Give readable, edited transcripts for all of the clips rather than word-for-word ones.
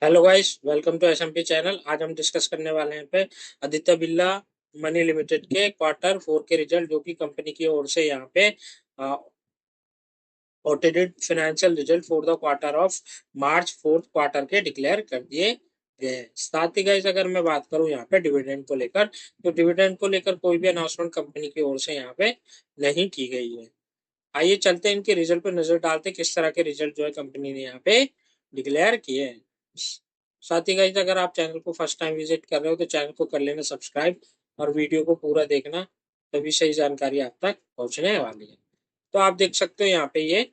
Hello guys, welcome to SMP channel. आज हम discuss करने वाले हैं पे आदित्य बिरला मनी लिमिटेड के क्वार्टर 4 के रिजल्ट, जो कि कंपनी की ओर से यहाँ पे audited financial result for the quarter of March fourth quarter के डिक्लेयर कर दिए गए। साथ ही गाइस, अगर मैं बात करूं यहाँ पे डिविडेंड को लेकर, तो डिविडेंड को लेकर कोई भी अनाउंसमेंट कंपनी की ओर से यहाँ पे नहीं की गई है। आइए चलते हैं इनके रिजल्ट पर नजर डालते हैं, किस तरह के रिजल्ट जो है कंपनी ने यहाँ पे डिक्लेयर किए हैं। साथ ही गाइस, अगर आप चैनल को फर्स्ट टाइम विजिट कर रहे हो तो चैनल को कर लेना सब्सक्राइब और वीडियो को पूरा देखना, तभी सही जानकारी आप तक पहुंचने वाली है। तो आप देख सकते हो यहाँ पे ये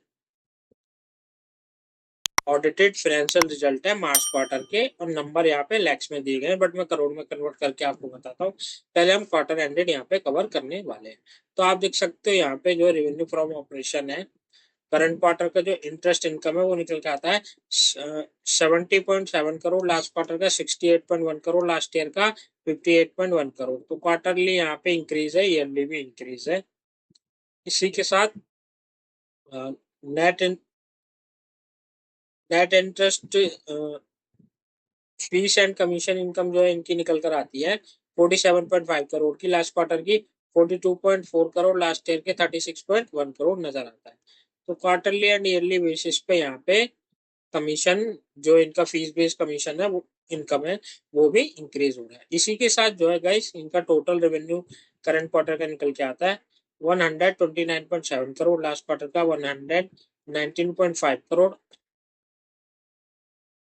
ऑडिटेड फाइनेंशियल रिजल्ट है मार्च क्वार्टर के, और नंबर यहाँ पे लैक्स में दिए गए हैं, बट मैं करोड़ में कन्वर्ट करके आपको बताता हूँ। पहले हम क्वार्टर एंडेड यहाँ पे कवर करने वाले हैं। तो आप देख सकते हो यहाँ पे जो रेवेन्यू फ्रॉम ऑपरेशन है करंट क्वार्टर का, जो इंटरेस्ट इनकम है वो निकल के आता है 70.7 करोड़, लास्ट क्वार्टर का 68.1 करोड़, लास्ट ईयर का 58.1 करोड़। तो क्वार्टरली यहाँ पे इंक्रीज है, ईयरली भी इंक्रीज है। इसी के साथ net net interest fees and commission income जो है इनकी निकल कर आती है 47.5 करोड़ की, लास्ट क्वार्टर की 42.4 करोड़, लास्ट ईयर के 36.1 करोड़ नजर आता है। तो क्वार्टरली एंड ईयरली बेसिस पे यहाँ पे कमीशन, जो इनका फीस बेस्ड कमीशन है वो इनकम है, वो भी इंक्रीज हो रहा है। इसी के साथ जो है गाइस, इनका टोटल रेवेन्यू करंट क्वार्टर का निकल के आता है 129.7 करोड़, लास्ट क्वार्टर का 119.5 करोड़,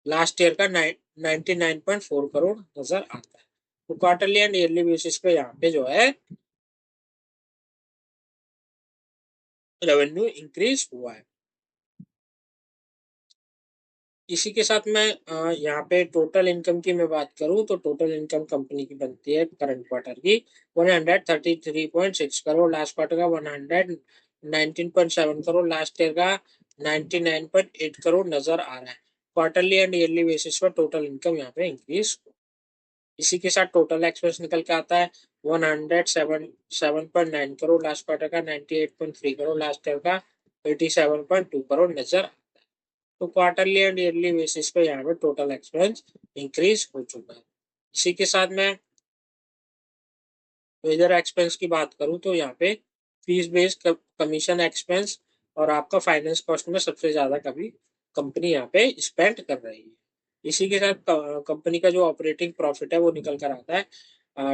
लास्ट ईयर का 99.4 करोड़ नजर आता है। तो क्वार्टरली एंड ईयरली बेसिस पे यहाँ पे जो है रेवेन्यू इंक्रीज हुआ है। इसी के साथ मैं यहाँ पे टोटल इनकम की मैं बात करूँ तो टोटल इनकम कंपनी की बनती है करंट क्वार्टर की 133.6 करोड़, लास्ट क्वार्टर का 119.7 करोड़, लास्ट ईयर का 99.8 करोड़ नजर आ रहा है। क्वार्टरली एंड ईयरली बेसिस पर टोटल इनकम यहाँ पे इंक्रीज। इसी के साथ टोटल एक्सपेंस निकल के आता है 107.9 करोड़, लास्ट क्वार्टर का 98.3 करोड़, लास्ट ईयर का 87.2 करोड़ नजर। तो क्वार्टरली एंड ईयरली बेसिस पे यहाँ पे टोटल एक्सपेंस इंक्रीज हो चुका है। इसी के साथ मैं मेजर एक्सपेंस की बात करूँ तो यहाँ पे फीस बेस्ड कमीशन एक्सपेंस और आपका फाइनेंस कॉस्ट में सबसे ज्यादा कभी कंपनी यहाँ पे स्पेंड कर रही है। इसी के साथ कंपनी का जो ऑपरेटिंग प्रॉफिट है वो निकल कर आता है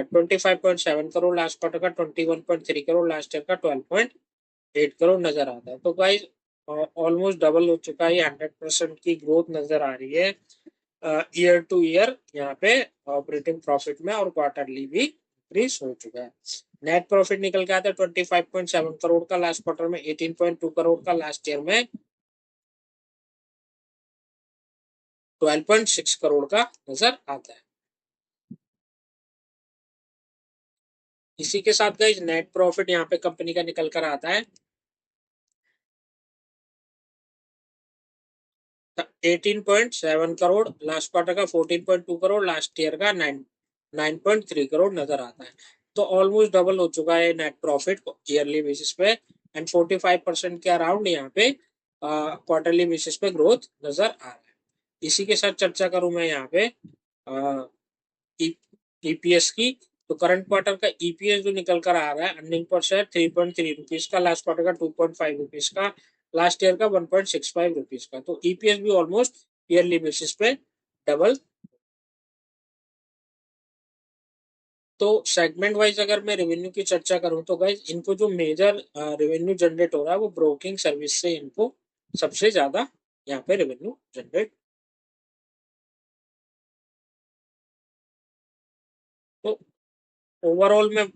25.7 करोड़, लास्ट क्वार्टर का 21.3 करोड़, लास्ट ईयर का 12.8 करोड़ नजर आता है। तो गाइस, ऑलमोस्ट डबल हो चुका है, 100% की ग्रोथ नजर आ रही है ईयर टू ईयर यहाँ पे ऑपरेटिंग प्रॉफिट में, और क्वार्टरली भी इंक्रीज हो चुका है। नेट प्रॉफिट निकल के आता है 25.7 करोड़ का, लास्ट क्वार्टर में 18.2 करोड़ का, लास्ट ईयर में 12.6 करोड़ का नजर आता है। इसी के साथ गाइस, नेट प्रॉफिट यहाँ पे कंपनी का निकल कर आता है 18.7 करोड़, लास्ट क्वार्टर का 14.2 करोड़, लास्ट ईयर का 9.3 करोड़ नजर आता है। तो ऑलमोस्ट डबल हो चुका है नेट प्रॉफिट ईयरली बेसिस पे, एंड 45% के अराउंड यहाँ पे क्वार्टरली बेसिस पे ग्रोथ नजर आ रहा है। इसी के साथ चर्चा करूं मैं यहाँ पे ईपीएस की, तो करंट क्वार्टर का ईपीएस जो निकल कर आ रहा है अर्निंग पर शेयर 3.3 रुपीज का, लास्ट क्वार्टर का 2.5 रुपीज का, लास्ट ईयर का 1.65 रुपीज का। तो ईपीएस भी ऑलमोस्ट ईयरली बेसिस पे डबल। तो सेगमेंट वाइज अगर मैं रेवेन्यू की चर्चा करूं तो गाइज, इनको जो मेजर रेवेन्यू जनरेट हो रहा है वो ब्रोकिंग सर्विस से इनको सबसे ज्यादा यहाँ पे रेवेन्यू जनरेट। तो ओवरऑल में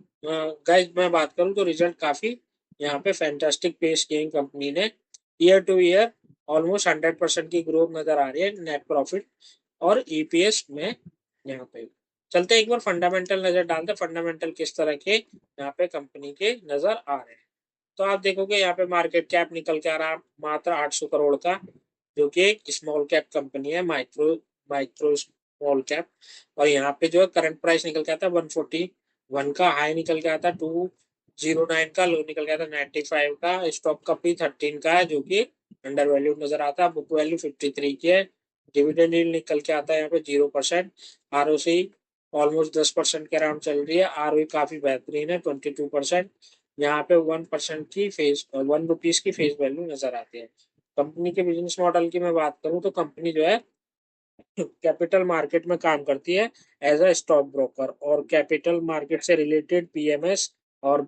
गाइज मैं बात करूं तो रिजल्ट काफी यहाँ पे फैंटास्टिक पेश किए कंपनी ने। ईयर टू ईयर ऑलमोस्ट 100% की ग्रोथ नजर आ रही है नेट प्रॉफिट और ईपीएस में। यहाँ पे चलते एक बार फंडामेंटल नजर डालते, फंडामेंटल किस तरह के यहाँ पे कंपनी के नजर आ रहे हैं। तो आप देखोगे यहाँ पे मार्केट कैप निकल के आ रहा मात्र 800 करोड़ का, जो कि एक स्मॉल कैप कंपनी है, माइक्रो माइक्रो स्मॉल कैप। और यहाँ पे जो है करंट प्राइस निकल के आता है 141 का, हाई निकल के आता है 209 का, लो निकल के आता है 95 का, स्टॉक का P13 का है, जो कि अंडर वैल्यू नजर आता है। बुक वैल्यू 53 की है, डिविडेंड यील्ड निकल के आता है यहाँ पे 0%। आरओसी ऑलमोस्ट 10% के अराउंड चल रही है। आरओई काफी बेहतरीन है 22%। यहाँ पे 1% की फेस 1 रुपीज की फेस वैल्यू नजर आती है। कंपनी के बिजनेस मॉडल की मैं बात करूँ तो कंपनी जो है कैपिटल मार्केट में काम करती है एज अ स्टॉक ब्रोकर, और कैपिटल मार्केट से रिलेटेड पीएमएस और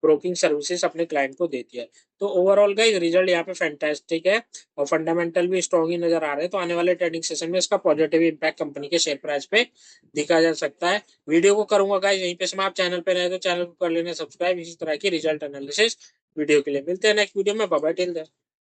ब्रोकिंग सर्विसेज अपने क्लाइंट को देती है। तो ओवरऑल का रिजल्ट यहाँ पे फैंटास्टिक है और फंडामेंटल भी स्ट्रॉन्ग ही नजर आ रहे हैं। तो आने वाले ट्रेडिंग सेशन में इसका पॉजिटिव इंपैक्ट कंपनी के शेयर प्राइस पे दिखा जा सकता है। वीडियो को करूंगा गाइस यहीं पे समाप्त। चैनल पे रहे तो चैनल को कर लेना सब्सक्राइब। इसी तरह की रिजल्ट एनालिसिस वीडियो के लिए मिलते हैं नेक्स्ट वीडियो में। Bye bye till then.